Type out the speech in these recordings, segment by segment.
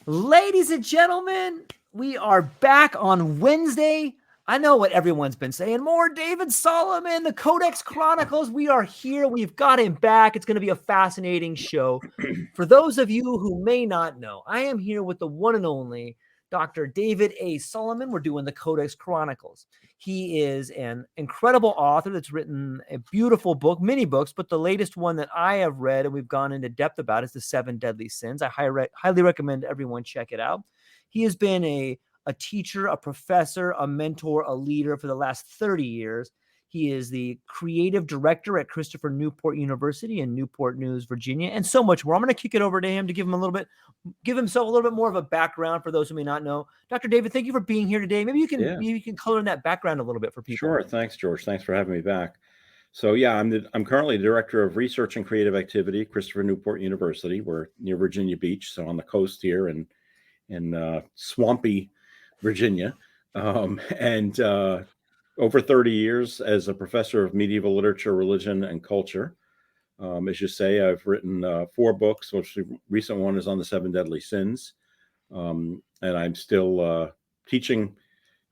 Ladies and gentlemen, we are back on Wednesday. I know what everyone's been saying. More David Salomon, the Codex Chronicles. We are here. We've got him back. It's going to be a fascinating show. For those of you who may not know, I am here with the one and only Dr. David A. Salomon. We're doing the Codex Chronicles. He is an incredible author that's written a beautiful book, many books, but the latest one that I have read and we've gone into depth about is The 7 Deadly Sins. I highly recommend everyone check it out. He has been a teacher, a professor, a mentor, a leader for the last 30 years. He is the creative director at Christopher Newport University in Newport News, Virginia, and so much more. I'm going to kick it over to him to give himself a little bit more of a background for those who may not know. Dr. David, thank you for being here today. Maybe you can color in that background a little bit for people. Sure. Thanks, George. Thanks for having me back. So I'm currently the director of research and creative activity at Christopher Newport University. We're near Virginia Beach, so on the coast here in swampy Virginia, and over 30 years as a professor of medieval literature, religion, and culture. As you say, I've written 4 books, which the recent one is on the 7 Deadly Sins, and I'm still teaching.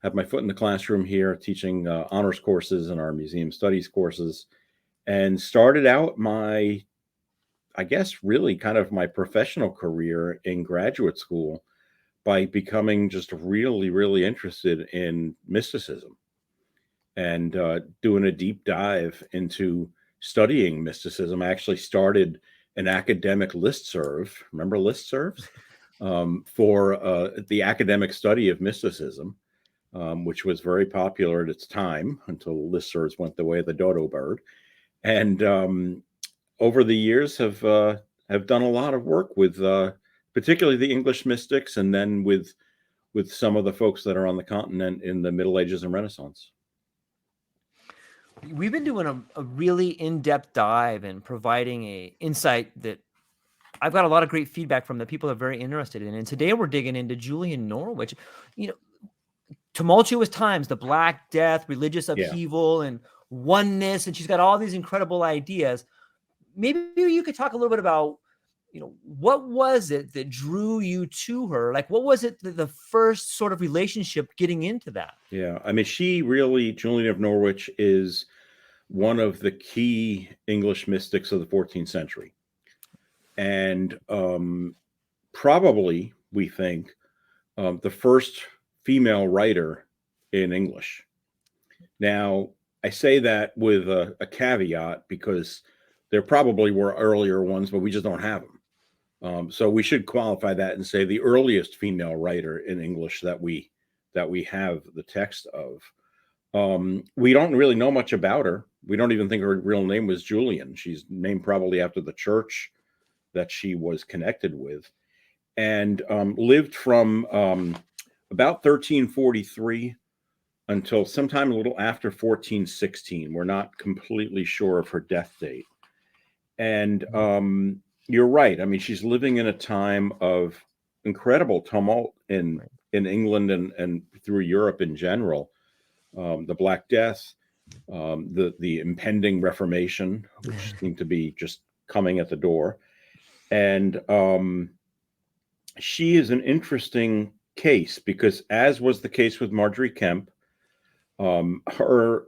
Have my foot in the classroom here, teaching honors courses and our museum studies courses, and started out my professional career in graduate school by becoming just really, really interested in mysticism and doing a deep dive into studying mysticism. I actually started an academic listserv. Remember listservs? For the academic study of mysticism, which was very popular at its time until listservs went the way of the dodo bird. And over the years have done a lot of work with particularly the English mystics, and then with some of the folks that are on the continent in the Middle Ages and Renaissance. We've been doing a really in-depth dive and providing a insight that I've got a lot of great feedback from that people are very interested in. And today we're digging into Julian Norwich, tumultuous times, the Black Death, religious upheaval, and oneness. And she's got all these incredible ideas. Maybe you could talk a little bit about, what was it that drew you to her? Like, what was it the first sort of relationship getting into that? Yeah, I mean, Julian of Norwich is one of the key English mystics of the 14th century. And probably, we think, the first female writer in English. Now, I say that with a caveat because there probably were earlier ones, but we just don't have them. So we should qualify that and say the earliest female writer in English that we have the text of. We don't really know much about her. We don't even think her real name was Julian. She's named probably after the church that she was connected with, and lived from about 1343 until sometime a little after 1416. We're not completely sure of her death date. And you're right. I mean, she's living in a time of incredible tumult in England and through Europe in general. The Black Death, the impending Reformation, which seemed to be just coming at the door. And she is an interesting case because, as was the case with Marjorie Kemp, her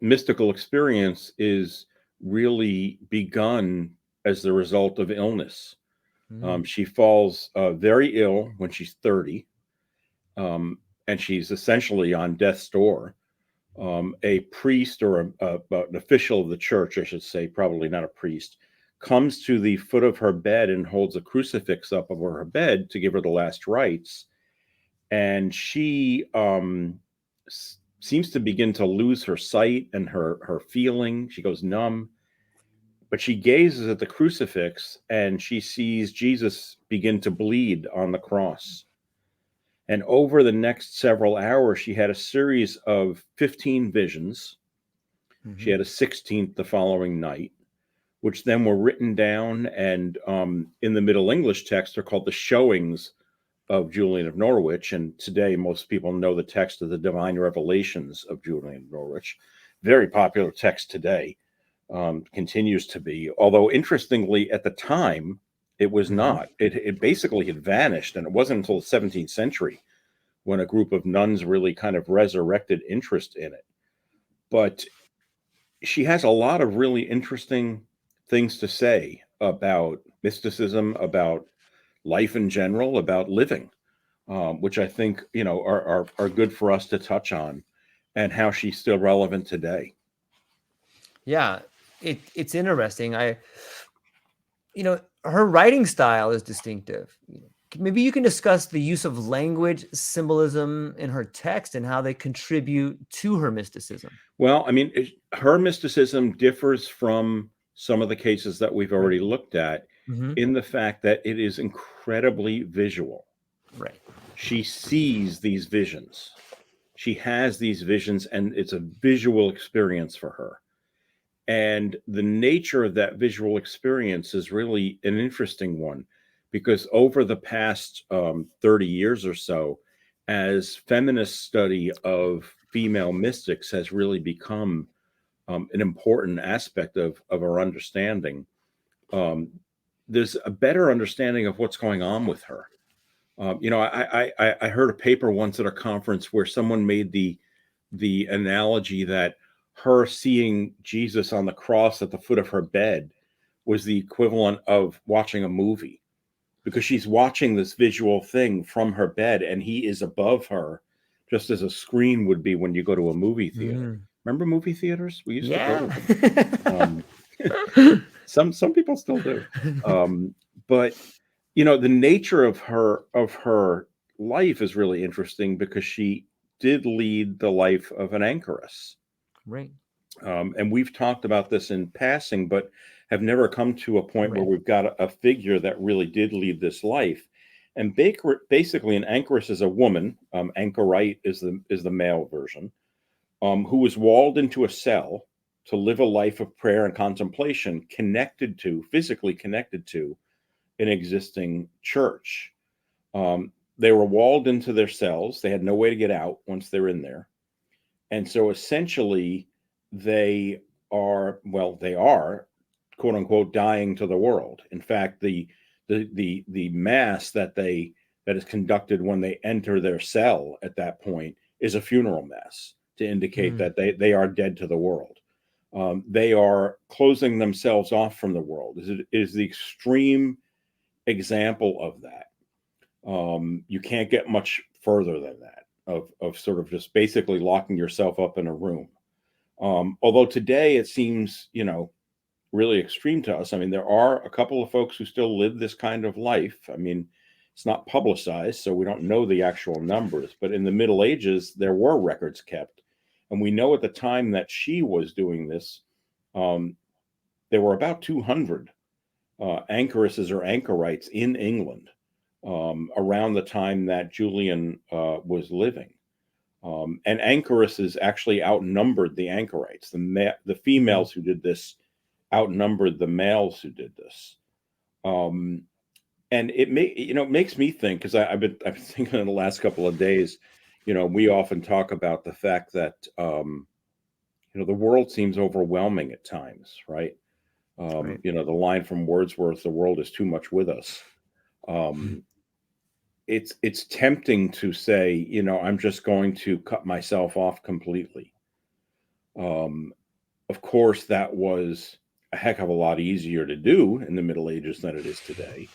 mystical experience is really begun as the result of illness. She falls very ill when she's 30, and she's essentially on death's door. A priest or an official of the church, I should say, probably not a priest, comes to the foot of her bed and holds a crucifix up over her bed to give her the last rites. And she seems to begin to lose her sight and her feeling. She goes numb. But she gazes at the crucifix and she sees Jesus begin to bleed on the cross. And over the next several hours, she had a series of 15 visions. She had a 16th the following night, which then were written down. And in the Middle English text, they're called the showings of Julian of Norwich. And today, most people know the text of the Divine Revelations of Julian of Norwich. Very popular text today. Continues to be, although interestingly at the time It was not. It basically had vanished, and it wasn't until the 17th century when a group of nuns really kind of resurrected interest in it. But she has a lot of really interesting things to say about mysticism, about life in general, about living, which I think are good for us to touch on, and how she's still relevant today. Yeah, it's interesting. Her writing style is distinctive. Maybe you can discuss the use of language, symbolism in her text and how they contribute to her mysticism. Well, I mean, her mysticism differs from some of the cases that we've already looked at in the fact that it is incredibly visual. Right. She sees these visions. She has these visions, and it's a visual experience for her. And the nature of that visual experience is really an interesting one, because over the past 30 years or so, as feminist study of female mystics has really become an important aspect of our understanding, there's a better understanding of what's going on with her. I heard a paper once at a conference where someone made the analogy that her seeing Jesus on the cross at the foot of her bed was the equivalent of watching a movie, because she's watching this visual thing from her bed and he is above her, just as a screen would be when you go to a movie theater. Remember movie theaters? We used to go to them. Some people still do. But the nature of her life is really interesting, because she did lead the life of an anchoress. Right. And we've talked about this in passing, but have never come to a point where we've got a figure that really did lead this life. And basically, an anchoress is a woman. Anchorite is the male version, who was walled into a cell to live a life of prayer and contemplation, physically connected to an existing church. They were walled into their cells. They had no way to get out once they're in there. And so essentially they are, quote unquote, dying to the world. In fact, the mass that is conducted when they enter their cell at that point is a funeral mass to indicate that they are dead to the world. They are closing themselves off from the world. It is the extreme example of that. You can't get much further than that, of sort of just basically locking yourself up in a room. Although today it seems, really extreme to us. I mean, there are a couple of folks who still live this kind of life. I mean, it's not publicized, so we don't know the actual numbers, but in the Middle Ages, there were records kept. And we know at the time that she was doing this, there were about 200 anchoresses or anchorites in England around the time that Julian was living. And anchoresses actually outnumbered the anchorites. The females who did this outnumbered the males who did this. And it makes me think, because I've been thinking in the last couple of days, we often talk about the fact that the world seems overwhelming at times, right? The line from Wordsworth, "The world is too much with us." It's tempting to say, I'm just going to cut myself off completely. Of course, that was a heck of a lot easier to do in the Middle Ages than it is today.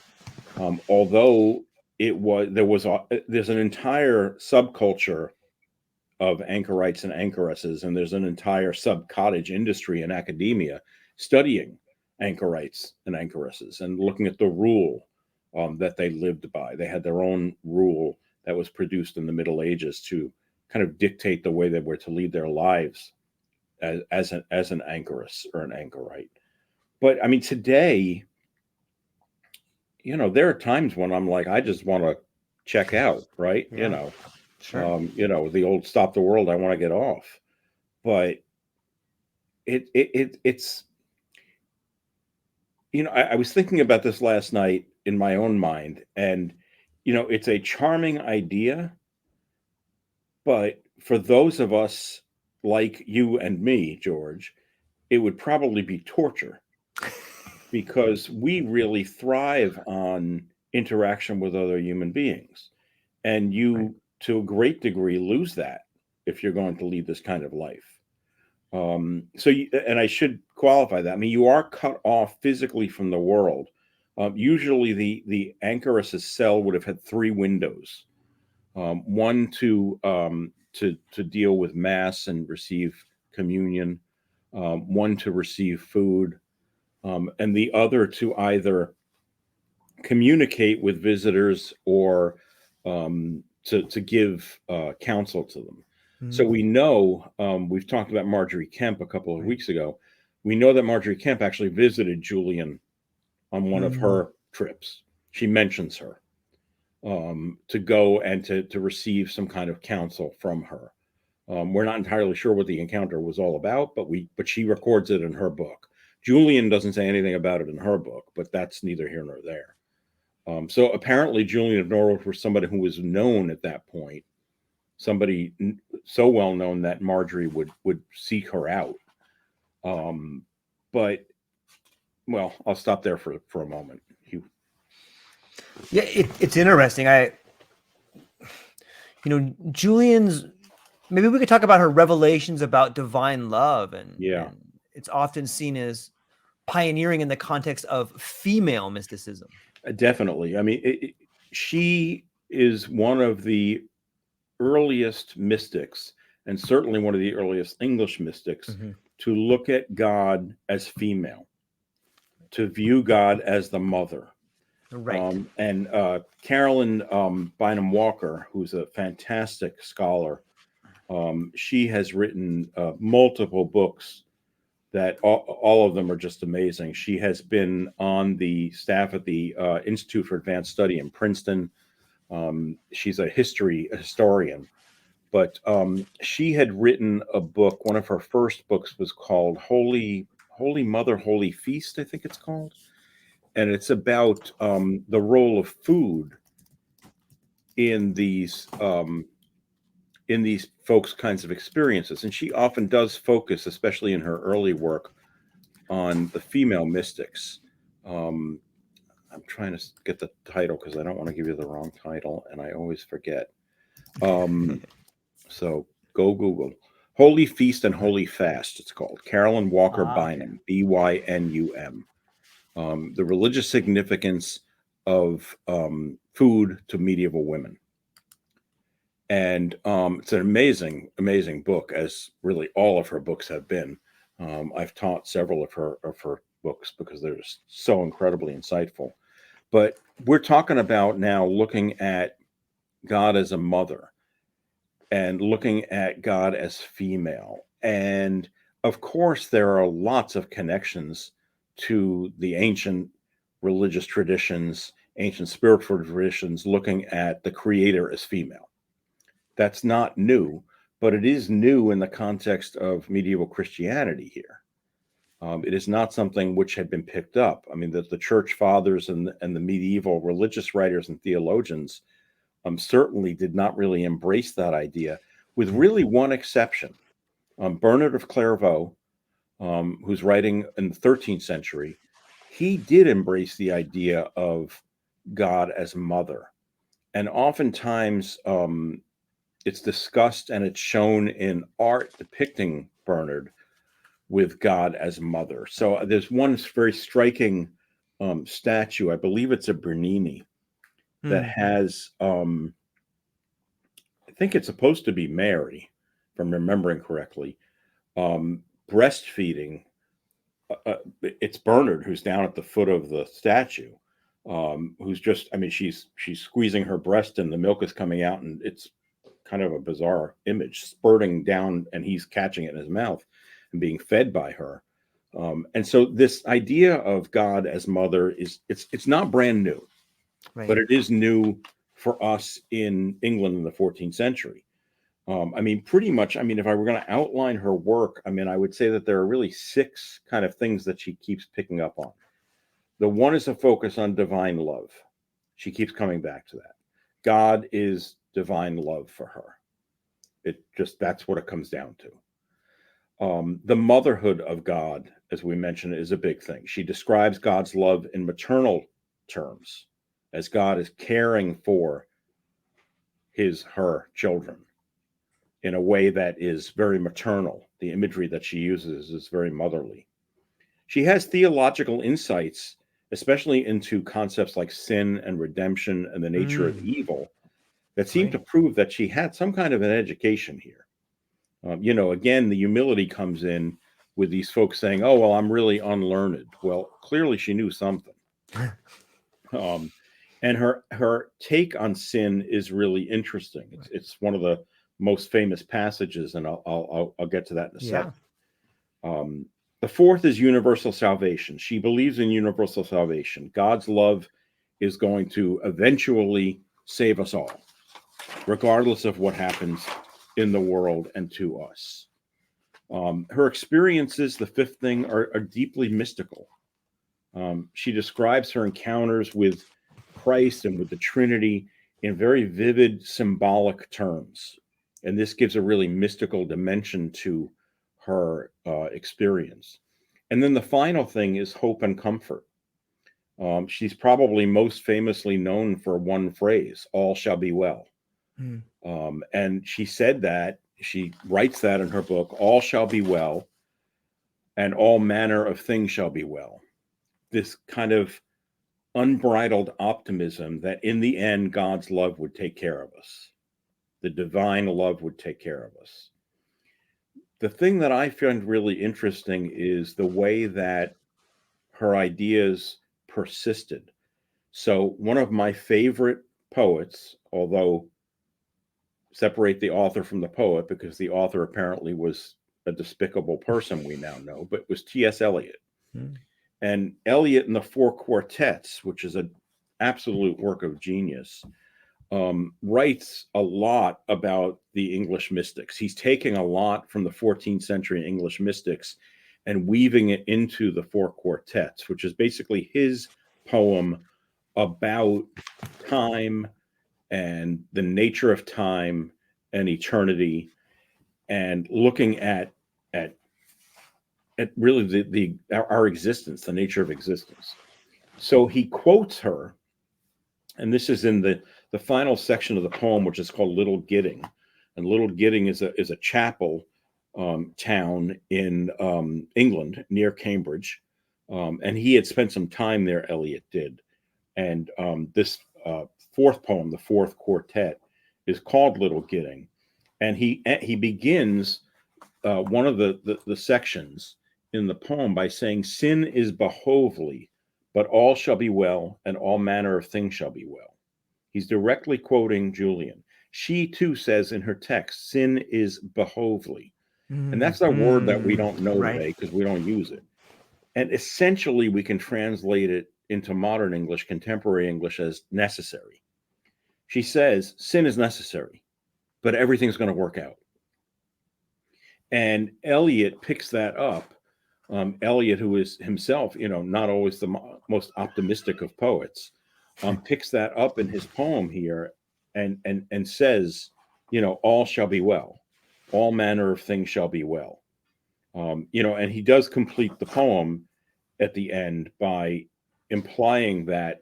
Although there's an entire subculture of anchorites and anchoresses, and there's an entire sub-cottage industry in academia studying anchorites and anchoresses and looking at the rule that they lived by. They had their own rule that was produced in the Middle Ages to kind of dictate the way they were to lead their lives as an anchoress or an anchorite. But I mean, today, there are times when I'm like, I just want to check out, right? Yeah. Sure. The old "stop the world, I want to get off." But it's I was thinking about this last night in my own mind, and it's a charming idea, but for those of us like you and me, George, it would probably be torture. because we really thrive on interaction with other human beings. And you, to a great degree, lose that if you're going to lead this kind of life. And I should qualify that. I mean, you are cut off physically from the world. Usually the anchoress's cell would have had 3 windows, one to deal with mass and receive communion, one to receive food, and the other to either communicate with visitors or to give counsel to them. So we know, we've talked about Marjorie Kemp a couple of weeks ago. We know that Marjorie Kemp actually visited Julian on one of her trips. She mentions her to go and to receive some kind of counsel from her. We're not entirely sure what the encounter was all about, but she records it in her book. Julian doesn't say anything about it in her book, but that's neither here nor there. So apparently Julian of Norwich was somebody who was known at that point, somebody so well known that Marjorie would seek her out. But well, I'll stop there for a moment. Yeah, it's interesting. Julian's, maybe we could talk about her revelations about divine love, and it's often seen as pioneering in the context of female mysticism. Definitely. I mean, she is one of the earliest mystics, and certainly one of the earliest English mystics, to look at God as female, to view God as the mother. Right. And Carolyn Bynum Walker, who's a fantastic scholar, she has written multiple books that all of them are just amazing. She has been on the staff at the Institute for Advanced Study in Princeton. She's a historian, but she had written a book. One of her first books was called Holy Mother, Holy Feast, I think it's called. And it's about the role of food in these folks' kinds of experiences. And she often does focus, especially in her early work, on the female mystics. I'm trying to get the title because I don't want to give you the wrong title, and I always forget. So go Google. Holy Feast and Holy Fast, it's called. Carolyn Walker Bynum, Bynum. The religious significance of food to medieval women. And it's an amazing, amazing book, as really all of her books have been. I've taught several of her books because they're just so incredibly insightful. But we're talking about now looking at God as a mother and looking at God as female. And of course, there are lots of connections to the ancient religious traditions, ancient spiritual traditions, looking at the creator as female. That's not new, but it is new in the context of medieval Christianity here. It is not something which had been picked up. I mean, the church fathers and the medieval religious writers and theologians certainly did not really embrace that idea, with really one exception. Bernard of Clairvaux, who's writing in the 13th century, he did embrace the idea of God as mother. And oftentimes it's discussed and it's shown in art depicting Bernard with God as mother. So there's one very striking statue, I believe it's a Bernini, that has, I think it's supposed to be Mary, if I'm remembering correctly, breastfeeding. It's Bernard who's down at the foot of the statue, who's just, I mean, she's squeezing her breast and the milk is coming out, and it's kind of a bizarre image, spurting down, and he's catching it in his mouth and being fed by her. And so this idea of God as mother it's not brand new, but it is new for us in England in the 14th century. I mean, pretty much, I mean, if I were going to outline her work, I mean, I would say that there are really 6 kind of things that she keeps picking up on. The one is a focus on divine love. She keeps coming back to that. God is divine love for her. That's what it comes down to. The motherhood of God as we mentioned, is a big thing. She describes God's love in maternal terms, as God is caring for her children in a way that is very maternal. The imagery that she uses is very motherly. She has theological insights, especially into concepts like sin and redemption and the nature of evil, that seem to prove that she had some kind of an education here. Again, the humility comes in with these folks saying, oh, well, I'm really unlearned. Well, clearly she knew something. And her take on sin is really interesting. It's one of the most famous passages, and I'll get to that in a second. The fourth is universal salvation. She believes in universal salvation. God's love is going to eventually save us all, regardless of what happens in the world and to us. Her experiences, the fifth thing, are deeply mystical. She describes her encounters with Christ and with the Trinity in very vivid, symbolic terms. And this gives a really mystical dimension to her experience. And then the final thing is hope and comfort. She's probably most famously known for one phrase, all shall be well. And she said that, she writes that in her book, all shall be well, and all manner of things shall be well. This kind of unbridled optimism that in the end, God's love would take care of us. The divine love would take care of us. The thing that I find really interesting is the way that her ideas persisted. So one of my favorite poets, although separate the author from the poet because the author apparently was a despicable person, we now know, but was T.S. Eliot. And Eliot in the Four Quartets, which is an absolute work of genius, writes a lot about the English mystics. He's taking a lot from the 14th century English mystics and weaving it into the Four Quartets, which is basically his poem about time and the nature of time and eternity, and looking at really our existence, the nature of existence. So he quotes her, and this is in the final section of the poem, which is called Little Gidding. And Little Gidding is a chapel town in England near Cambridge. And he had spent some time there, Eliot did. And this fourth poem, the fourth quartet, is called Little Gidding. And he begins one of the sections in the poem by saying, sin is behovely, but all shall be well, and all manner of things shall be well. He's directly quoting Julian. She too says in her text, sin is behovely. And that's a word that we don't know today because we don't use it. And essentially we can translate it into modern English, contemporary English, as necessary. She says, sin is necessary, but everything's going to work out. And Eliot picks that up. Eliot, who is himself, not always the most optimistic of poets, picks that up in his poem here and says, all shall be well. All manner of things shall be well. And he does complete the poem at the end by implying that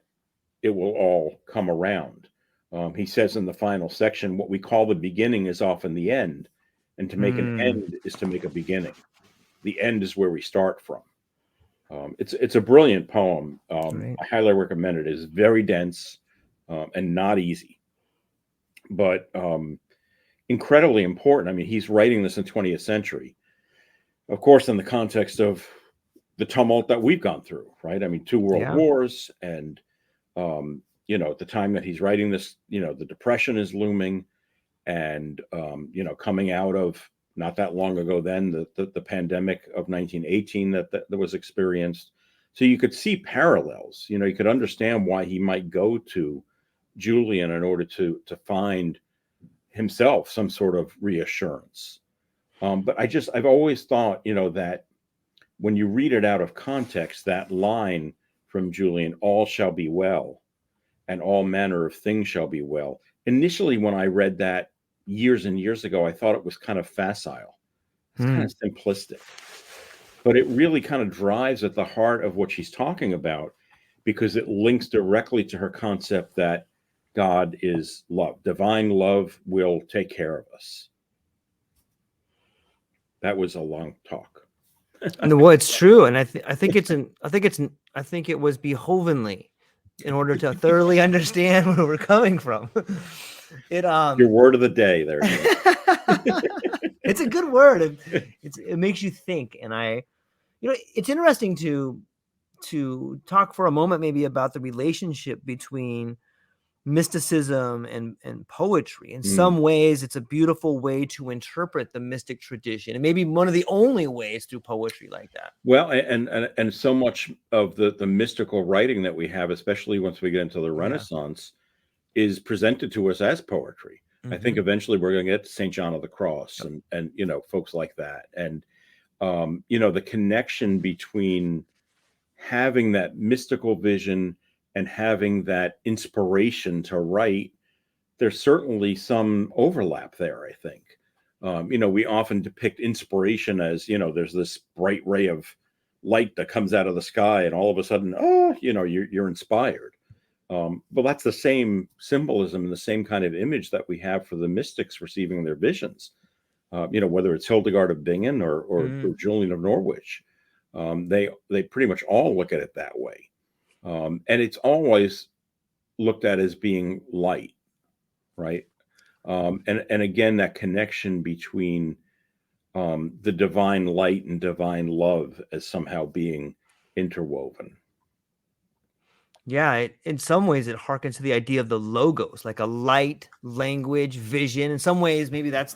it will all come around. He says in the final section, what we call the beginning is often the end. And to make an end is to make a beginning. The end is where we start from. It's a brilliant poem. I highly recommend it. It's very dense and not easy, but incredibly important. I mean, he's writing this in 20th century, of course, in the context of the tumult that we've gone through, right? I mean, 2 world wars, and at the time that he's writing this, the Depression is looming, and coming out of not that long ago then the pandemic of 1918 that was experienced. So you could see parallels. You could understand why he might go to Julian in order to find himself some sort of reassurance. But I've always thought, that when you read it out of context, that line from Julian, all shall be well, and all manner of things shall be well. Initially, when I read that years and years ago, I thought it was kind of facile. It's kind of simplistic. but it really kind of drives at the heart of what she's talking about, because it links directly to her concept that God is love. Divine love will take care of us. That was a long talk. Well, it's true, and I think it was behovenly in order to thoroughly understand where we're coming from. Your word of the day there. It's a good word. It makes you think, and it's interesting to talk for a moment maybe about the relationship between mysticism and poetry. In some ways, it's a beautiful way to interpret the mystic tradition, and maybe one of the only ways through poetry like that. Well, and so much of the mystical writing that we have, especially once we get into the Renaissance, is presented to us as poetry. I think eventually we're going to get to St. John of the Cross and folks like that, and the connection between having that mystical vision and having that inspiration to write. There's certainly some overlap there, I think. We often depict inspiration as, there's this bright ray of light that comes out of the sky and all of a sudden, you're inspired. But that's the same symbolism and the same kind of image that we have for the mystics receiving their visions. Whether it's Hildegard of Bingen or Julian of Norwich, they pretty much all look at it that way. And it's always looked at as being light, right? And again, that connection between the divine light and divine love as somehow being interwoven. Yeah, in some ways it harkens to the idea of the logos, like a light, language, vision. In some ways, maybe that's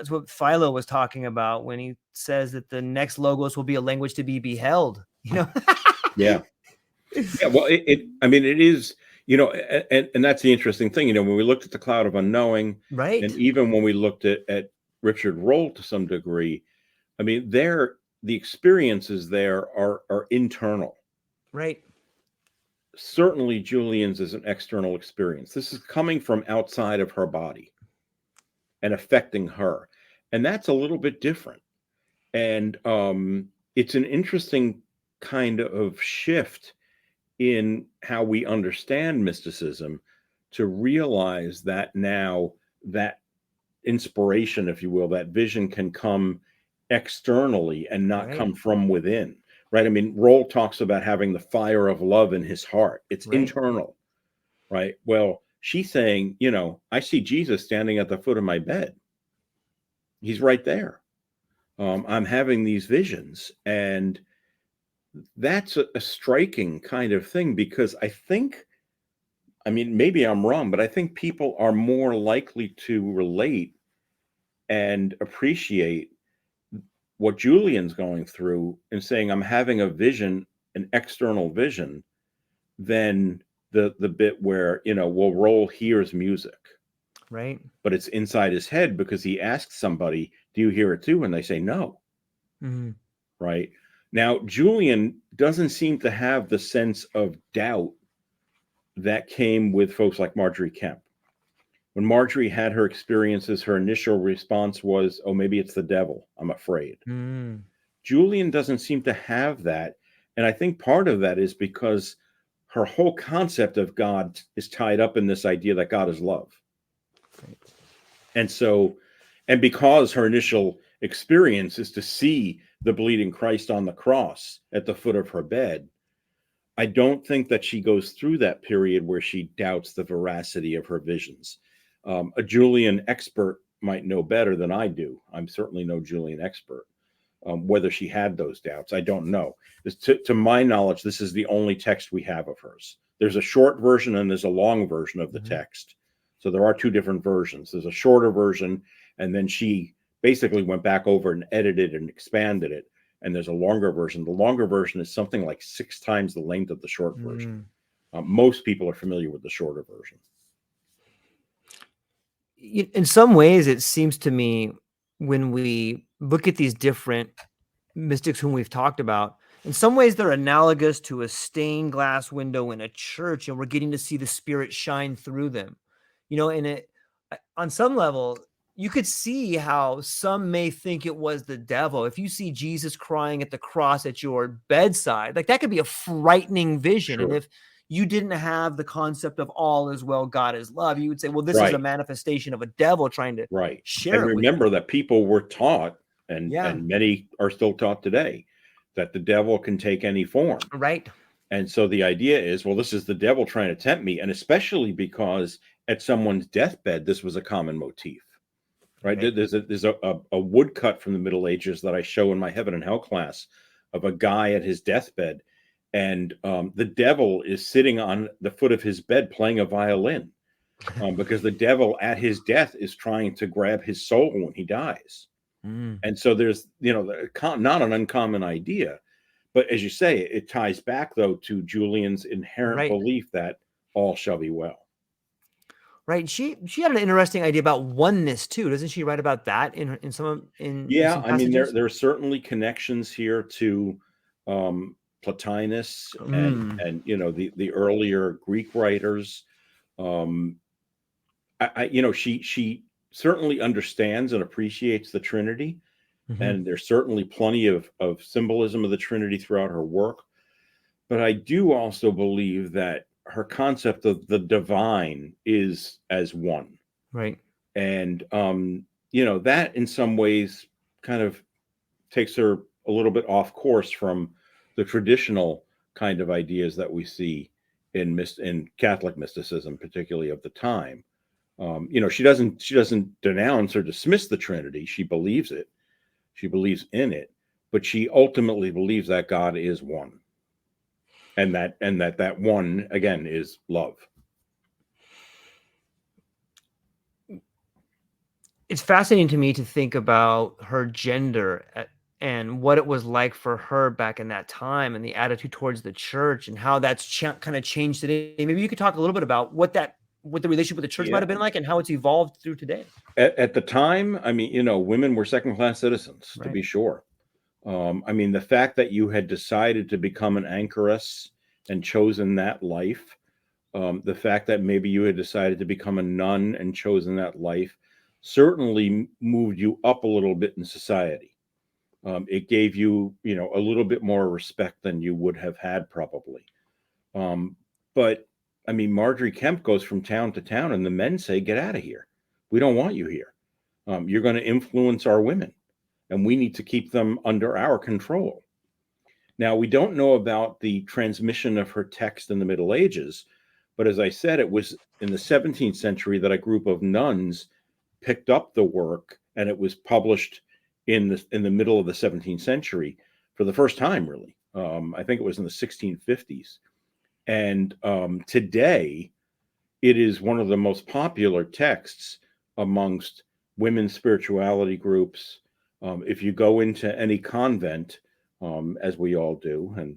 what Philo was talking about when he says that the next logos will be a language to be beheld. Yeah. Well, it is, and that's the interesting thing. When we looked at the cloud of unknowing, right, and even when we looked at Richard Rolle to some degree, the experiences there are internal. Right. Certainly Julian's is an external experience. This is coming from outside of her body and affecting her. And that's a little bit different. And it's an interesting kind of shift in how we understand mysticism, to realize that now that inspiration, if you will, that vision can come externally and not come from within. Right. Rolle talks about having the fire of love in his heart. It's internal. Right. Well, she's saying, I see Jesus standing at the foot of my bed. He's right there. I'm having these visions. And that's a striking kind of thing, because I think, maybe I'm wrong, but I think people are more likely to relate and appreciate what Julian's going through and saying, I'm having a vision, an external vision, than the bit where, Rolle hears music. Right. But it's inside his head because he asks somebody, do you hear it too? And they say no. Right. Now, Julian doesn't seem to have the sense of doubt that came with folks like Marjorie Kemp. When Marjorie had her experiences, her initial response was, oh, maybe it's the devil. I'm afraid. Julian doesn't seem to have that. And I think part of that is because her whole concept of God is tied up in this idea that God is love. And because her initial experience is to see the bleeding Christ on the cross at the foot of her bed, I don't think that she goes through that period where she doubts the veracity of her visions. A Julian expert might know better than I do. I'm certainly no Julian expert. Whether she had those doubts, I don't know. To my knowledge, this is the only text we have of hers. There's a short version and there's a long version of the text. So there are two different versions. There's a shorter version, and then she basically went back over and edited and expanded it. And there's a longer version. The longer version is something like 6 times the length of the short version. Most people are familiar with the shorter version. In some ways, it seems to me, when we look at these different mystics whom we've talked about, in some ways they're analogous to a stained glass window in a church, and we're getting to see the Spirit shine through them. And on some level, you could see how some may think it was the devil. If you see Jesus crying at the cross at your bedside, like that could be a frightening vision. And Sure. if you didn't have the concept of all is well, God is love, you would say, well, this is a Right. manifestation of a devil trying to Right. share And it with you. remember that people were taught, and Yeah. many are still taught today, that the devil can take any form. Right. And so the idea is, well, this is the devil trying to tempt me. And especially because at someone's deathbed, this was a common motif, right? Right. There's a woodcut from the Middle Ages that I show in my Heaven and Hell class of a guy at his deathbed. And the devil is sitting on the foot of his bed playing a violin, because the devil at his death is trying to grab his soul when he dies. And so there's, not an uncommon idea. But as you say, it ties back, though, to Julian's inherent Right. belief that all shall be well. Right. She had an interesting idea about oneness too. Doesn't she write about that in some Yeah, some I mean, passages? there are certainly connections here to Plotinus and the earlier Greek writers. Um, she certainly understands and appreciates the Trinity, and there's certainly plenty of symbolism of the Trinity throughout her work. But I do also believe that her concept of the divine is as one. Right. And, that in some ways kind of takes her a little bit off course from the traditional kind of ideas that we see in Catholic mysticism, particularly of the time. She doesn't denounce or dismiss the Trinity. She believes it. She believes in it, but she ultimately believes that God is one. And that one, again, is love. It's fascinating to me to think about her gender and what it was like for her back in that time and the attitude towards the church and how that's kind of changed today. Maybe you could talk a little bit about what the relationship with the church might have been like and how it's evolved through today. At the time, I mean, women were second-class citizens, to Right. be sure. I mean, the fact that you had decided to become an anchoress and chosen that life, the fact that maybe you had decided to become a nun and chosen that life, certainly moved you up a little bit in society. It gave you, a little bit more respect than you would have had probably. But I mean, Marjorie Kemp goes from town to town, and the men say, "Get out of here. We don't want you here. You're going to influence our women, and we need to keep them under our control." Now, we don't know about the transmission of her text in the Middle Ages, but as I said, it was in the 17th century that a group of nuns picked up the work, and it was published in the middle of the 17th century for the first time, really. I think it was in the 1650s. And today, it is one of the most popular texts amongst women's spirituality groups. If you go into any convent, as we all do, and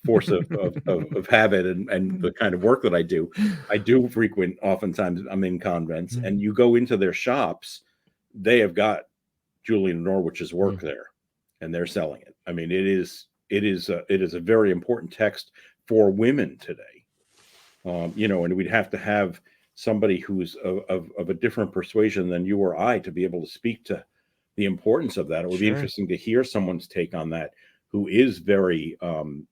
force of habit and the kind of work that I do frequent. Oftentimes, I'm in convents, and you go into their shops, they have got Julian Norwich's work there, and they're selling it. I mean, it is a very important text for women today. And we'd have to have somebody who's of a different persuasion than you or I to be able to speak to the importance of that. It would be interesting to hear someone's take on that, who is very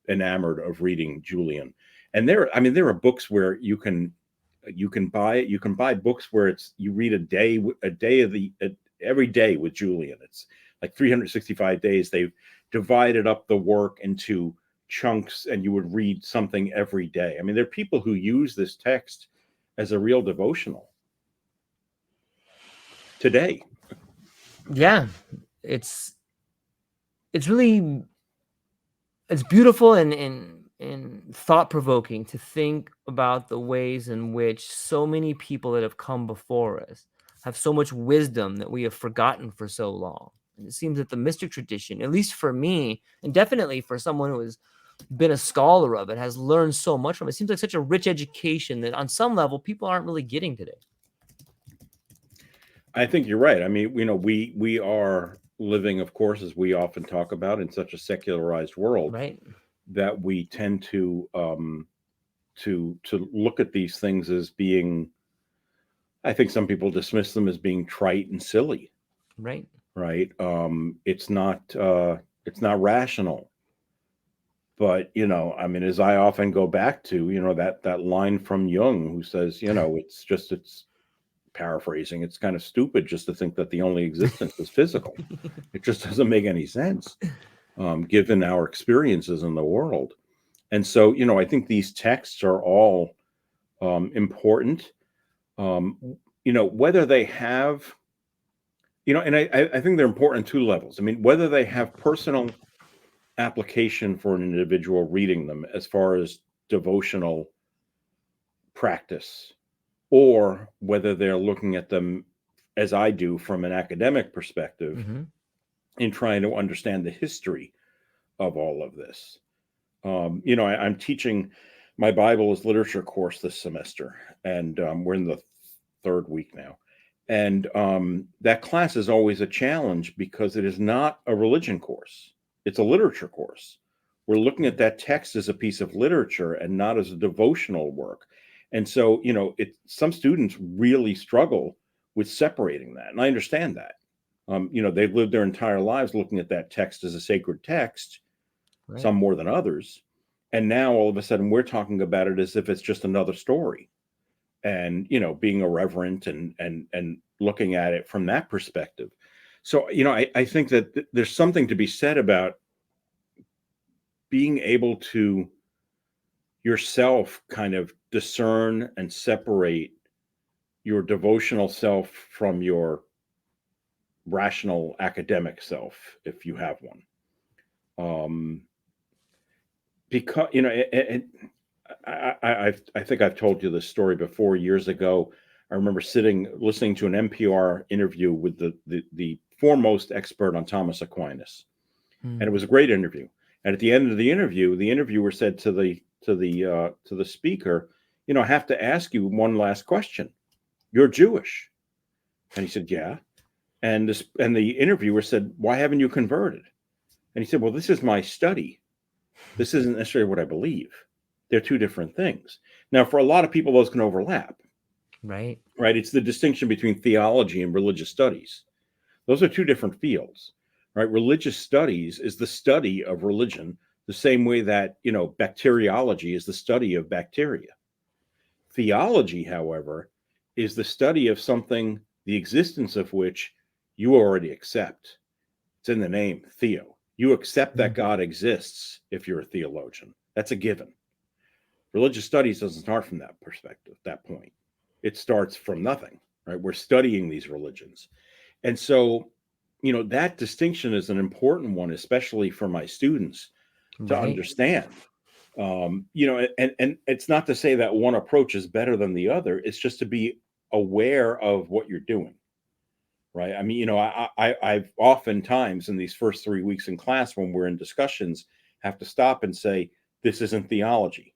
enamored of reading Julian. And there are books where you can buy books where you read every day with Julian. It's like 365 days. They've divided up the work into chunks, and you would read something every day. I mean, there are people who use this text as a real devotional today. Yeah, it's really, it's beautiful and thought-provoking to think about the ways in which so many people that have come before us have so much wisdom that we have forgotten for so long. And it seems that the mystic tradition, at least for me, and definitely for someone who has been a scholar of it, has learned so much from it. It seems like such a rich education that on some level people aren't really getting today. I think you're right. I mean, we are living, of course, as we often talk about, in such a secularized world, Right. that we tend to look at these things as being I think some people dismiss them as being trite and silly. Right. Right. It's not rational. But, I mean, as I often go back to, that line from Jung who says, it's paraphrasing, it's kind of stupid just to think that the only existence is physical. It just doesn't make any sense, given our experiences in the world. And so, I think these texts are all important, whether they have, and I think they're important on two levels. I mean, whether they have personal application for an individual reading them as far as devotional practice, or whether they're looking at them as I do from an academic perspective Mm-hmm. in trying to understand the history of all of this. I'm teaching my Bible as literature course this semester, and we're in the third week now. And that class is always a challenge because it is not a religion course. It's a literature course. We're looking at that text as a piece of literature and not as a devotional work. And so, some students really struggle with separating that. And I understand that. They've lived their entire lives looking at that text as a sacred text, Right. some more than others. And now all of a sudden we're talking about it as if it's just another story. And, being irreverent and looking at it from that perspective. So, I think that there's something to be said about being able to yourself kind of discern and separate your devotional self from your rational academic self, if you have one. Because, I think I've told you this story before. Years ago, I remember listening to an NPR interview with the foremost expert on Thomas Aquinas, and it was a great interview. And at the end of the interview, the interviewer said to the speaker, I have to ask you one last question. You're Jewish, and he said, yeah. And the interviewer said, why haven't you converted? And he said, well, this is my study. This isn't necessarily what I believe. They're two different things. Now, for a lot of people, those can overlap. Right. Right. It's the distinction between theology and religious studies. Those are two different fields. Right. Religious studies is the study of religion, the same way that, bacteriology is the study of bacteria. Theology, however, is the study of something, the existence of which you already accept. It's in the name, theo. You accept that God exists if you're a theologian. That's a given. Religious studies doesn't start from that perspective, that point. It starts from nothing, right? We're studying these religions. And so, that distinction is an important one, especially for my students to understand. And it's not to say that one approach is better than the other. It's just to be aware of what you're doing. Right. I mean, I've oftentimes in these first 3 weeks in class, when we're in discussions, have to stop and say, this isn't theology.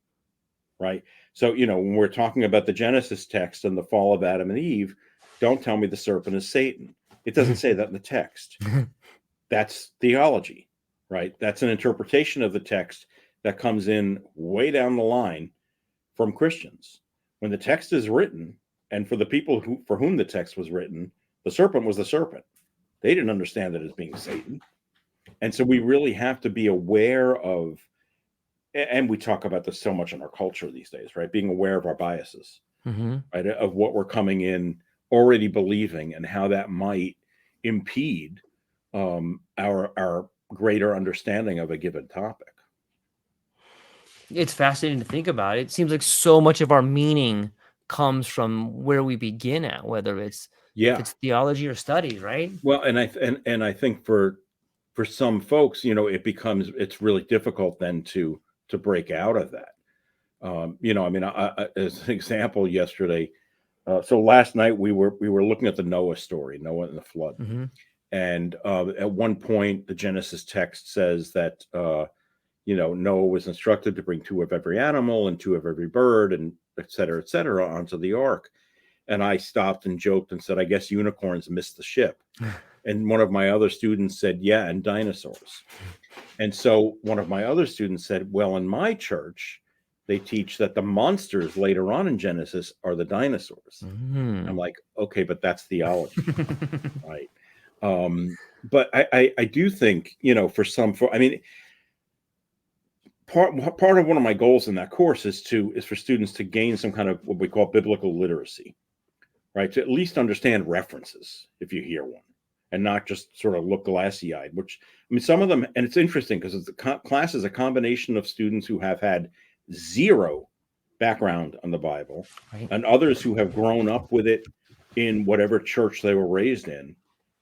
Right. So, when we're talking about the Genesis text and the fall of Adam and Eve, don't tell me the serpent is Satan. It doesn't say that in the text. That's theology. Right. That's an interpretation of the text that comes in way down the line from Christians. When the text is written, and for the people for whom the text was written, the serpent was the serpent. They didn't understand it as being Satan. And so we really have to be aware of, and we talk about this so much in our culture these days, right? Being aware of our biases, right? Of what we're coming in already believing and how that might impede our greater understanding of a given topic. It's fascinating to think about. It seems like so much of our meaning comes from where we begin at, whether it's if it's theology or studies, right? Well, and I think for some folks, it's really difficult then to break out of that. I as an example, yesterday, so last night we were looking at the Noah story, Noah and the flood, and at one point the Genesis text says that Noah was instructed to bring 2 of every animal and 2 of every bird, and et cetera, onto the ark. And I stopped and joked and said, I guess unicorns missed the ship. And one of my other students said, yeah, and dinosaurs. And so one of my other students said, well, in my church, they teach that the monsters later on in Genesis are the dinosaurs. I'm like, okay, but that's theology, right? But I do think, for I mean, part of one of my goals in that course is for students to gain some kind of what we call biblical literacy, right? To at least understand references if you hear one, and not just sort of look glassy-eyed. Which, I mean, some of them, and it's interesting because the class is a combination of students who have had zero background on the Bible, right, and others who have grown up with it in whatever church they were raised in,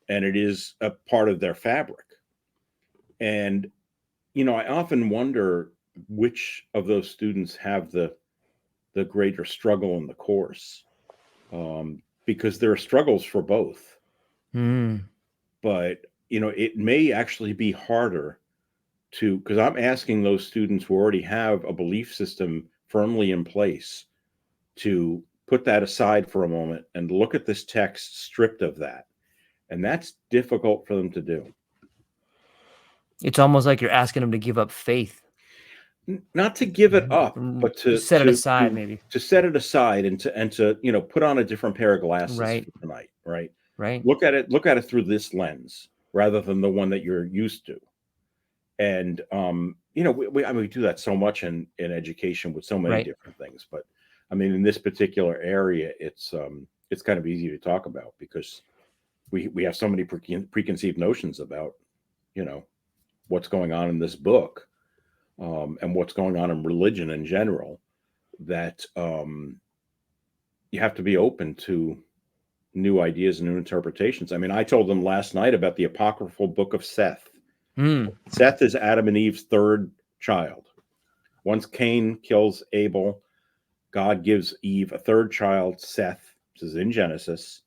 and it is a part of their fabric. And I often wonder which of those students have the greater struggle in the course, because there are struggles for both. But it may actually be harder because I'm asking those students who already have a belief system firmly in place to put that aside for a moment and look at this text stripped of that. And that's difficult for them to do. It's almost like you're asking them to give up faith. Not to give it up, but to set it aside, maybe to set it aside and to put on a different pair of glasses right. for tonight, right? Right. Look at it through this lens rather than the one that you're used to. And we do that so much in education with so many different things. But I mean, in this particular area, it's kind of easy to talk about because we have so many preconceived notions about what's going on in this book, and what's going on in religion in general, that you have to be open to new ideas and new interpretations. I mean, I told them last night about the apocryphal book of Seth. Seth is Adam and Eve's third child. Once Cain kills Abel, God gives Eve a third child, Seth. This is in Genesis.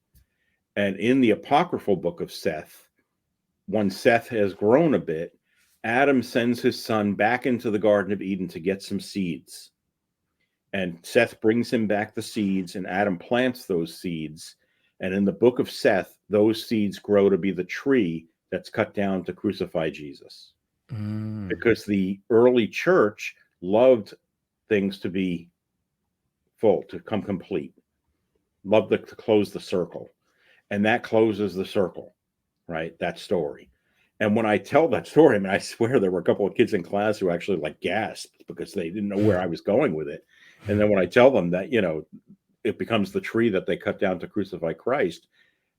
And in the apocryphal book of Seth, when Seth has grown a bit, Adam sends his son back into the Garden of Eden to get some seeds. And Seth brings him back the seeds, and Adam plants those seeds. And in the book of Seth, those seeds grow to be the tree that's cut down to crucify Jesus. Because the early church loved things to be full, to come complete. Loved to close the circle. And that closes the circle, right? That story. And when I tell that story, I mean, I swear there were a couple of kids in class who actually gasped because they didn't know where I was going with it. And then when I tell them that, it becomes the tree that they cut down to crucify Christ,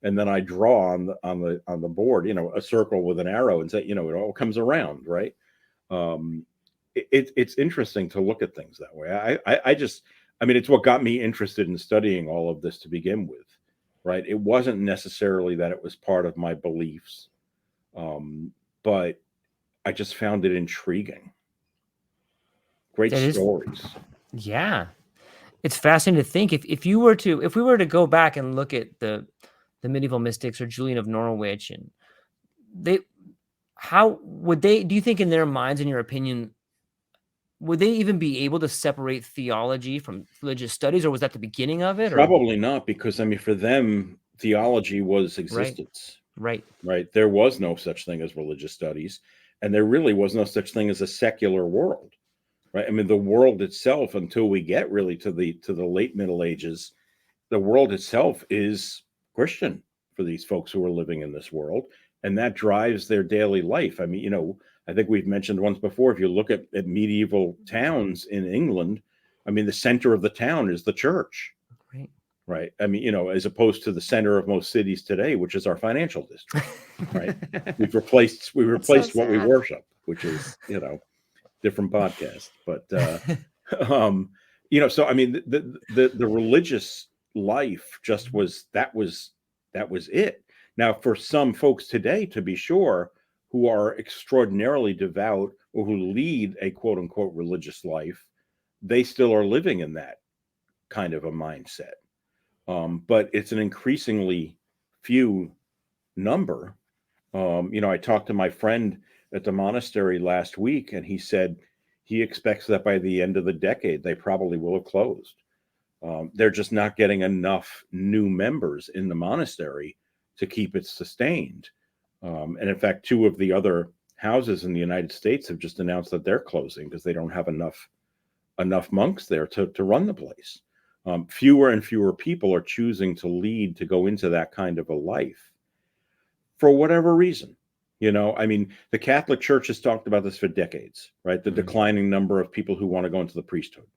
and then I draw on the board, a circle with an arrow and say, it all comes around, right? It's interesting to look at things that way. I mean, it's what got me interested in studying all of this to begin with, right? It wasn't necessarily that it was part of my beliefs, but I just found it intriguing. Great stories. Yeah. It's fascinating to think if we were to go back and look at the medieval mystics or Julian of Norwich, and how would they, do you think in their minds, in your opinion, would they even be able to separate theology from religious studies, or was that the beginning of it? Probably not, because I mean, for them, theology was existence. Right. There was no such thing as religious studies, and there really was no such thing as a secular world. Right. I mean, the world itself, until we get really to the late Middle Ages, the world itself is Christian for these folks who are living in this world, and that drives their daily life. I mean, I think we've mentioned once before, if you look at medieval towns in England, I mean, the center of the town is the church. Right. I mean, as opposed to the center of most cities today, which is our financial district. Right. We've replaced what we worship, which is, different podcast. But so I mean, the religious life just was that was it. Now, for some folks today, to be sure, who are extraordinarily devout or who lead a quote unquote religious life, they still are living in that kind of a mindset. But it's an increasingly few number. I talked to my friend at the monastery last week, and he said he expects that by the end of the decade, they probably will have closed. They're just not getting enough new members in the monastery to keep it sustained. And in fact, 2 of the other houses in the United States have just announced that they're closing because they don't have enough enough monks there to run the place. Fewer and fewer people are choosing to lead, to go into that kind of a life for whatever reason. I mean, the Catholic Church has talked about this for decades, right? The declining number of people who want to go into the priesthood.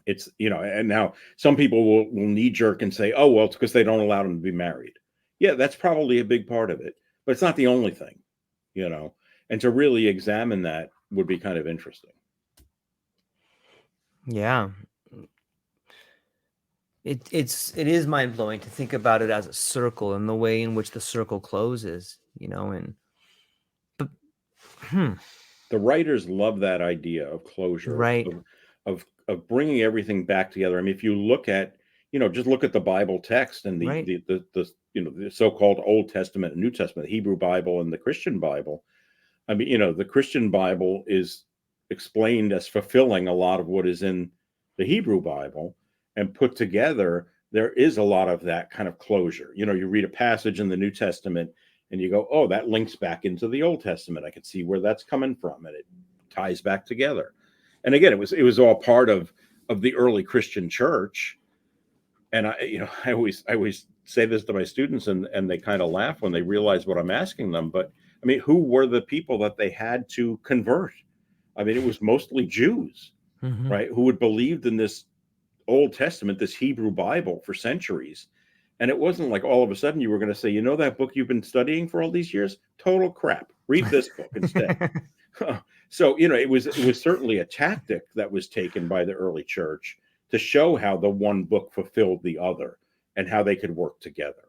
It's, and now some people will knee jerk and say, oh, well, it's because they don't allow them to be married. Yeah, that's probably a big part of it, but it's not the only thing, and to really examine that would be kind of interesting. Yeah. It is mind blowing to think about it as a circle and the way in which the circle closes, but the writers love that idea of closure, right, of bringing everything back together. I mean, if you look at, just look at the Bible text and right, the so-called Old Testament and New Testament, the Hebrew Bible and the Christian Bible. I mean, the Christian Bible is explained as fulfilling a lot of what is in the Hebrew Bible, and put together, there is a lot of that kind of closure. You read a passage in the New Testament and you go, oh, that links back into the Old Testament. I can see where that's coming from, and it ties back together. And again, it was all part of the early Christian church. And I always say this to my students, and they kind of laugh when they realize what I'm asking them. But I mean, who were the people that they had to convert? I mean, it was mostly Jews, right, who had believed in this Old Testament, this Hebrew Bible, for centuries. And it wasn't like all of a sudden you were going to say, that book you've been studying for all these years, total crap. Read this book instead. So, it was certainly a tactic that was taken by the early church to show how the one book fulfilled the other and how they could work together.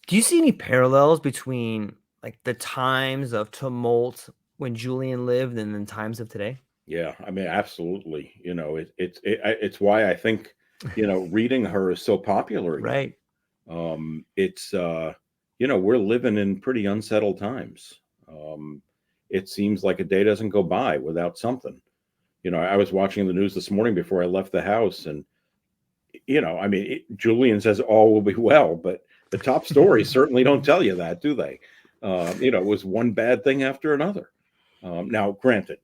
Do you see any parallels between like the times of tumult when Julian lived and then times of today? Yeah, I mean, absolutely. It's why I think, reading her is so popular again. Right. It's we're living in pretty unsettled times. It seems like a day doesn't go by without something. I was watching the news this morning before I left the house, and I mean, Julian says all will be well, but the top stories certainly don't tell you that, do they? It was one bad thing after another. Now, granted,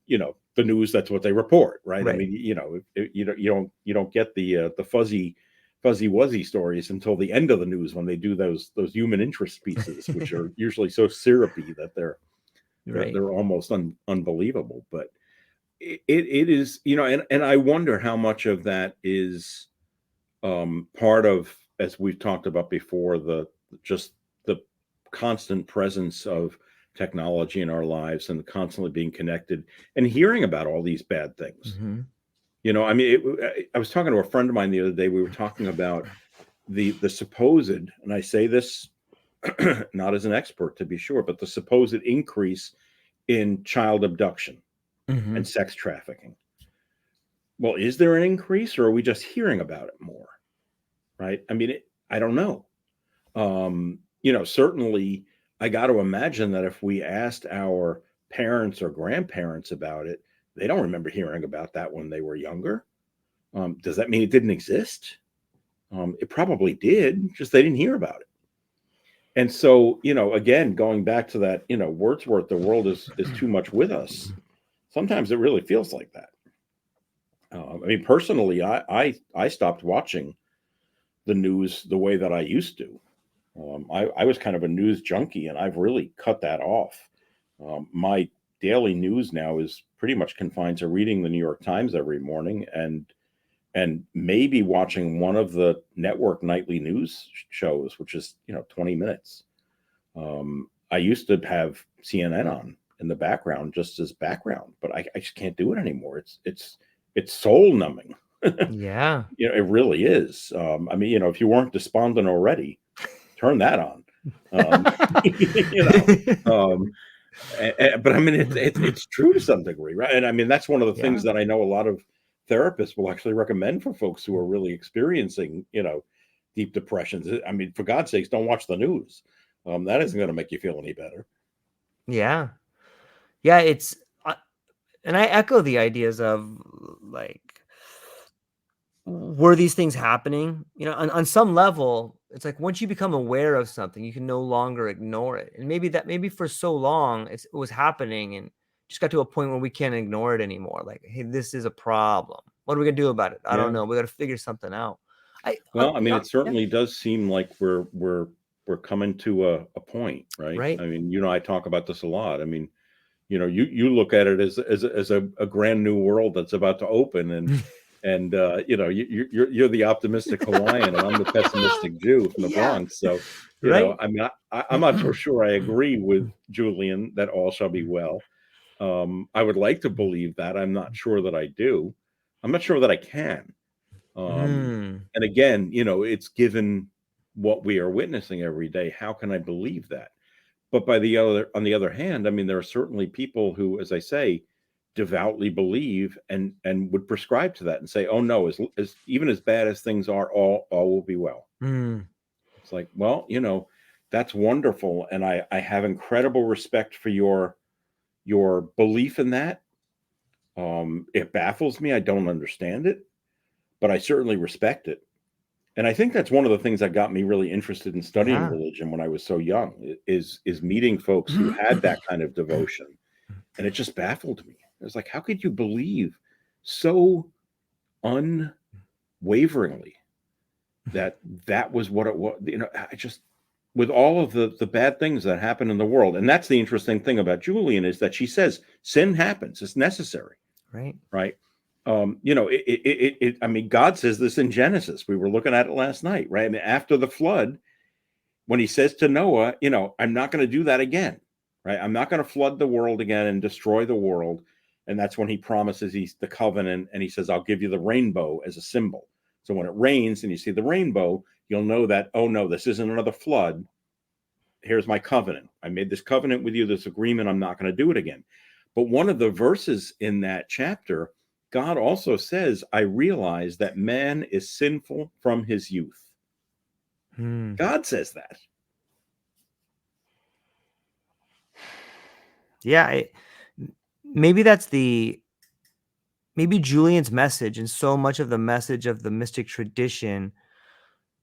the news, that's what they report, right? I mean, you don't get the fuzzy wuzzy stories until the end of the news, when they do those human interest pieces, which are usually so syrupy that they're almost unbelievable. But it is, and I wonder how much of that is part of, as we've talked about before, the constant presence of technology in our lives, and constantly being connected and hearing about all these bad things. I mean, I was talking to a friend of mine the other day. We were talking about the supposed, and I say this not as an expert to be sure, but the supposed increase in child abduction and sex trafficking. Well, is there an increase, or are we just hearing about it more? Right? I mean, I don't know. Certainly, I got to imagine that if we asked our parents or grandparents about it, they don't remember hearing about that when they were younger. Does that mean it didn't exist? It probably did, just they didn't hear about it. And so, again, going back to that, Wordsworth, the world is too much with us. Sometimes it really feels like that. I mean, personally, I stopped watching the news the way that I used to. I was kind of a news junkie, and I've really cut that off. My daily news now is pretty much confined to reading the New York Times every morning, and maybe watching one of the network nightly news shows, which is 20 minutes. I used to have CNN on in the background, just as background, but I just can't do it anymore. It's soul numbing. Yeah. It really is. I mean, if you weren't despondent already, turn that on. But I mean, it's true to some degree, right? And I mean, that's one of the things that I know a lot of therapists will actually recommend for folks who are really experiencing, deep depressions. I mean, for God's sakes, don't watch the news. That isn't going to make you feel any better. Yeah. It's, and I echo the ideas of like, were these things happening? On some level, it's like once you become aware of something, you can no longer ignore it. And maybe for so long it was happening, and just got to a point where we can't ignore it anymore. Like, hey, this is a problem. What are we gonna do about it? I don't know. We got to figure something out. Well, I mean, it certainly does seem like we're coming to a point, right? Right. I mean, I talk about this a lot. I mean, you look at it as a grand new world that's about to open, and you're the optimistic Hawaiian, and I'm the pessimistic Jew from the Bronx. So, I'm not so sure I agree with Julian that all shall be well. I would like to believe that. I'm not sure that I do. I'm not sure that I can. And again, it's given what we are witnessing every day. How can I believe that? But on the other hand, I mean, there are certainly people who, as I say, devoutly believe and would prescribe to that and say, "Oh no, as even as bad as things are, all will be well." It's like, well, that's wonderful, and I have incredible respect for your belief in that. It baffles me. I don't understand it, but I certainly respect it. And I think that's one of the things that got me really interested in studying religion when I was so young, is meeting folks who had that kind of devotion. And it just baffled me. It was like, how could you believe so unwaveringly that was what it was? I just, with all of the bad things that happen in the world. And that's the interesting thing about Julian, is that she says sin happens. It's necessary. Right. I mean, God says this in Genesis. We were looking at it last night, right? I mean, after the flood, when he says to Noah, I'm not going to do that again, right? I'm not going to flood the world again and destroy the world. And that's when he promises the covenant, and he says, I'll give you the rainbow as a symbol. So when it rains and you see the rainbow, you'll know that, oh no, this isn't another flood. Here's my covenant. I made this covenant with you, this agreement. I'm not going to do it again. But one of the verses in that chapter, God also says, I realize that man is sinful from his youth. God says that. Yeah. Maybe Julian's message, and so much of the message of the mystic tradition,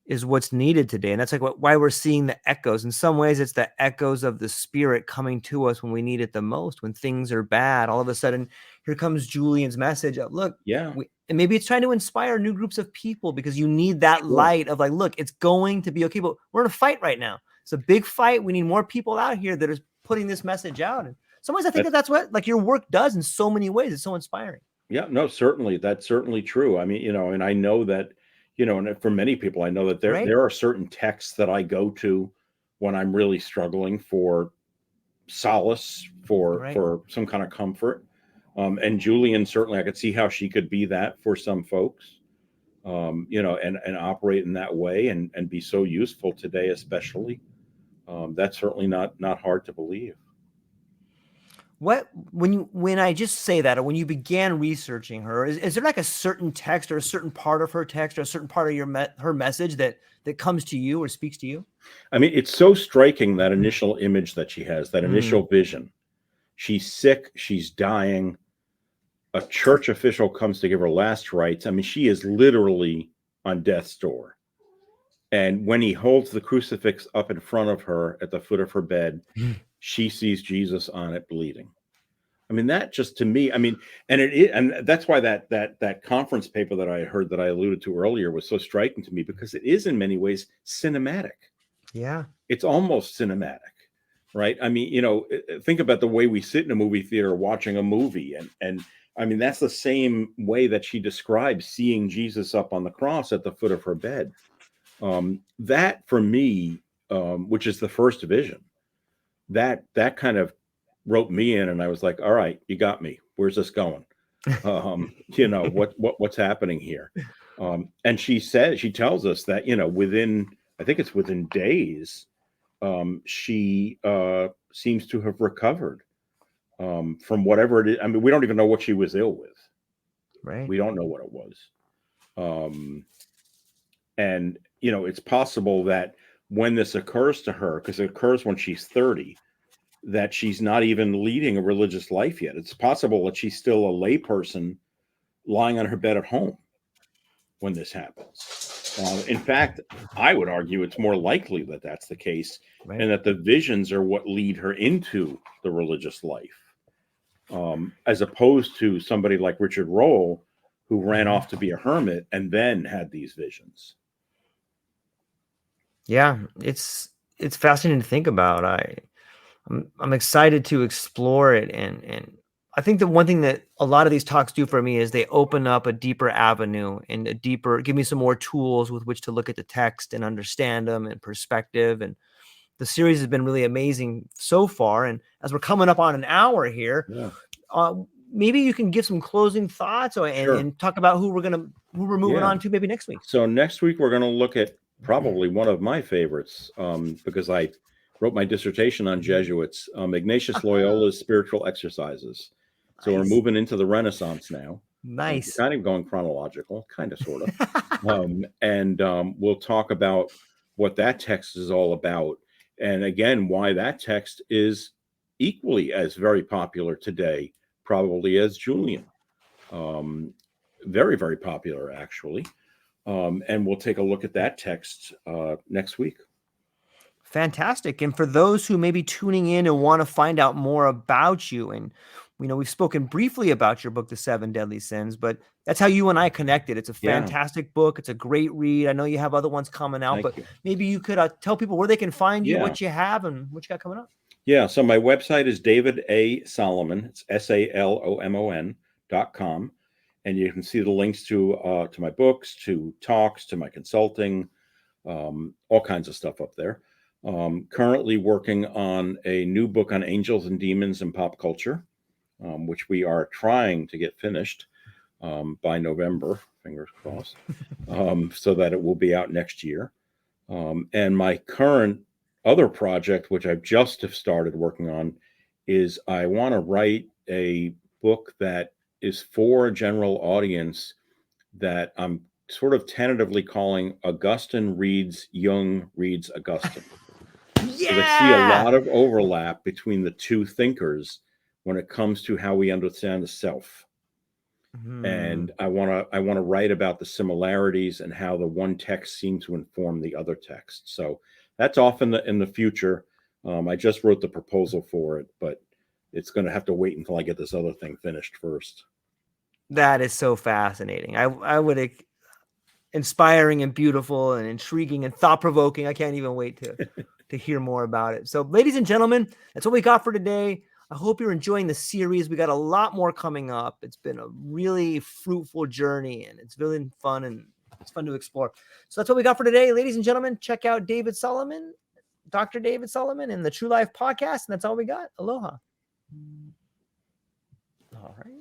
is what's needed today. And that's like why we're seeing the echoes. In some ways, it's the echoes of the Spirit coming to us when we need it the most, when things are bad. All of a sudden, here comes Julian's message of, look, and maybe it's trying to inspire new groups of people, because you need that light of like, look, it's going to be okay, but we're in a fight right now. It's a big fight. We need more people out here that are putting this message out. And some ways, I think that's what like your work does in so many ways. It's so inspiring. Yeah, no, certainly. That's certainly true. I mean, and I know that, and for many people, I know that there are certain texts that I go to when I'm really struggling for solace, for some kind of comfort. And Julian, certainly, I could see how she could be that for some folks, and operate in that way and be so useful today, especially. That's certainly not hard to believe. When I just say that, or when you began researching her, is there like a certain text or a certain part of her text or a certain part of her message that comes to you or speaks to you? I mean, it's so striking, that initial image that she has, that initial vision. She's sick. She's dying. A church official comes to give her last rites. I mean, she is literally on death's door. And when he holds the crucifix up in front of her at the foot of her bed, she sees Jesus on it bleeding. I mean, that just, to me, I mean, and that's why that conference paper that I heard, that I alluded to earlier, was so striking to me, because it is in many ways cinematic. Yeah. It's almost cinematic, right? I mean, think about the way we sit in a movie theater watching a movie. And I mean, that's the same way that she describes seeing Jesus up on the cross at the foot of her bed. That for me, which is the first vision, that kind of wrote me in, and I was like, all right, you got me. Where's this going? What's happening here? And she tells us that, I think it's within days, she seems to have recovered from whatever it is. I mean, we don't even know what she was ill with. Right. We don't know what it was. And, it's possible that when this occurs to her, because it occurs when she's 30, that she's not even leading a religious life yet. It's possible that she's still a layperson lying on her bed at home when this happens. In fact, I would argue it's more likely that that's the case, and that the visions are what lead her into the religious life. as opposed to somebody like Richard Rolle, who ran off to be a hermit and then had these visions. Yeah, it's fascinating to think about. I'm excited to explore it, and I think the one thing that a lot of these talks do for me is they open up a deeper avenue and give me some more tools with which to look at the text and understand them and perspective. And the series has been really amazing so far. And as we're coming up on an hour here, maybe you can give some closing thoughts and talk about who we're moving on to maybe next week. So next week, we're going to look at probably one of my favorites, because I wrote my dissertation on Jesuits, Ignatius Loyola's spiritual exercises. So we're moving into the Renaissance now. Nice. Kind of going chronological, kind of, sort of. And we'll talk about what that text is all about. And again, why that text is equally as very popular today, probably as Julian. Very, very popular, actually. And we'll take a look at that text next week. Fantastic. And for those who may be tuning in and want to find out more about you, and we've spoken briefly about your book, The 7 Deadly Sins, but that's how you and I connected. It's a fantastic book. It's a great read. I know you have other ones coming out, but maybe you could tell people where they can find you, what you have, and what you got coming up. Yeah. So my website is David A. Salomon. It's SALOMON.com. And you can see the links to my books, to talks, to my consulting, all kinds of stuff up there. Currently working on a new book on angels and demons and pop culture, which we are trying to get finished by November, fingers crossed, so that it will be out next year. And my current other project, which I've just have started working on, is I want to write a book that is for a general audience that I'm sort of tentatively calling Augustine Reads Jung Reads Augustine. Yeah. I see a lot of overlap between the two thinkers when it comes to how we understand the self. And I want to write about the similarities and how the one text seems to inform the other text. So that's off in the future. I just wrote the proposal for it, but it's going to have to wait until I get this other thing finished first. That is so fascinating. I would inspiring and beautiful and intriguing and thought-provoking. I can't even wait to hear more about it. So, ladies and gentlemen, that's what we got for today. I hope you're enjoying the series. We got a lot more coming up. It's been a really fruitful journey, and it's really fun, and it's fun to explore. So that's what we got for today. Ladies and gentlemen, check out David Salomon, Dr. David Salomon, and the True Life Podcast, and that's all we got. Aloha. All right.